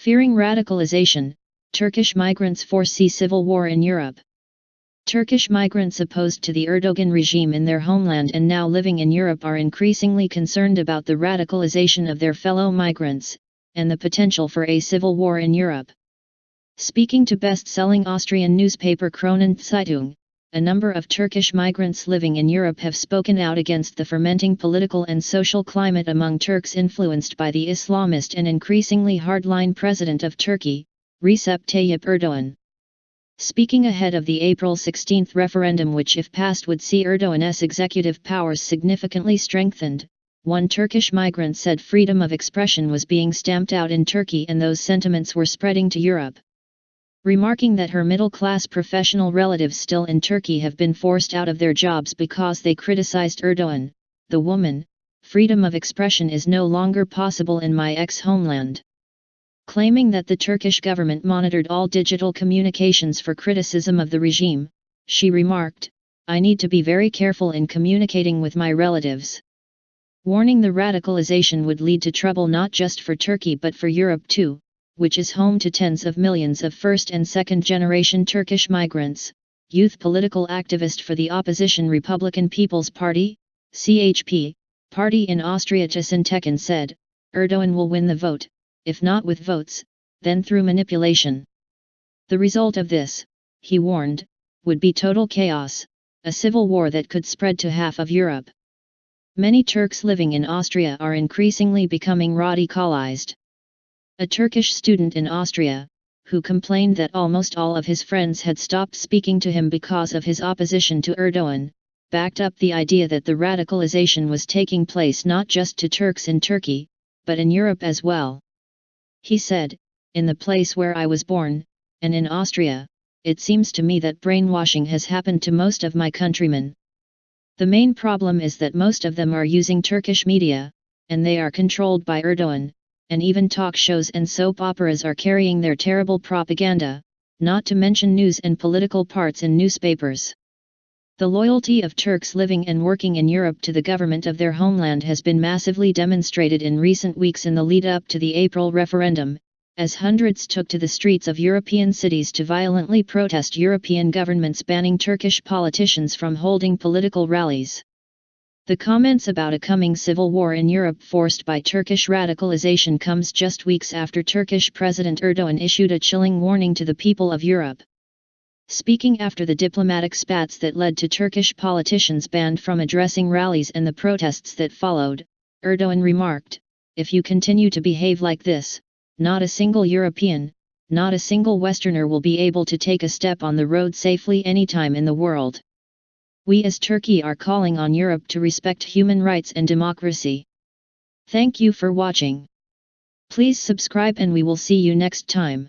Fearing radicalization, Turkish migrants foresee civil war in Europe. Turkish migrants opposed to the Erdogan regime in their homeland and now living in Europe are increasingly concerned about the radicalization of their fellow migrants, and the potential for a civil war in Europe. Speaking to best-selling Austrian newspaper Kronenzeitung, a number of Turkish migrants living in Europe have spoken out against the fermenting political and social climate among Turks influenced by the Islamist and increasingly hardline president of Turkey, Recep Tayyip Erdogan. Speaking ahead of the April 16 referendum which if passed would see Erdogan's executive powers significantly strengthened, one Turkish migrant said freedom of expression was being stamped out in Turkey and those sentiments were spreading to Europe. Remarking that her middle-class professional relatives still in Turkey have been forced out of their jobs because they criticized Erdogan, the woman, freedom of expression is no longer possible in my ex-homeland. Claiming that the Turkish government monitored all digital communications for criticism of the regime, she remarked, I need to be very careful in communicating with my relatives. Warning the radicalization would lead to trouble not just for Turkey but for Europe too, which is home to tens of millions of first and second generation Turkish migrants. Youth political activist for the opposition Republican People's Party, CHP, party in Austria Thyssen Tekin said, Erdogan will win the vote, if not with votes, then through manipulation. The result of this, he warned, would be total chaos, a civil war that could spread to half of Europe. Many Turks living in Austria are increasingly becoming radicalized. A Turkish student in Austria, who complained that almost all of his friends had stopped speaking to him because of his opposition to Erdogan, backed up the idea that the radicalization was taking place not just to Turks in Turkey, but in Europe as well. He said, in the place where I was born, and in Austria, it seems to me that brainwashing has happened to most of my countrymen. The main problem is that most of them are using Turkish media, and they are controlled by Erdogan, and even talk shows and soap operas are carrying their terrible propaganda, not to mention news and political parts in newspapers. The loyalty of Turks living and working in Europe to the government of their homeland has been massively demonstrated in recent weeks in the lead-up to the April referendum, as hundreds took to the streets of European cities to violently protest European governments banning Turkish politicians from holding political rallies. The comments about a coming civil war in Europe forced by Turkish radicalization comes just weeks after Turkish President Erdogan issued a chilling warning to the people of Europe. Speaking after the diplomatic spats that led to Turkish politicians banned from addressing rallies and the protests that followed, Erdogan remarked, if you continue to behave like this, not a single European, not a single Westerner will be able to take a step on the road safely anytime in the world. We as Turkey are calling on Europe to respect human rights and democracy. Thank you for watching. Please subscribe and we will see you next time.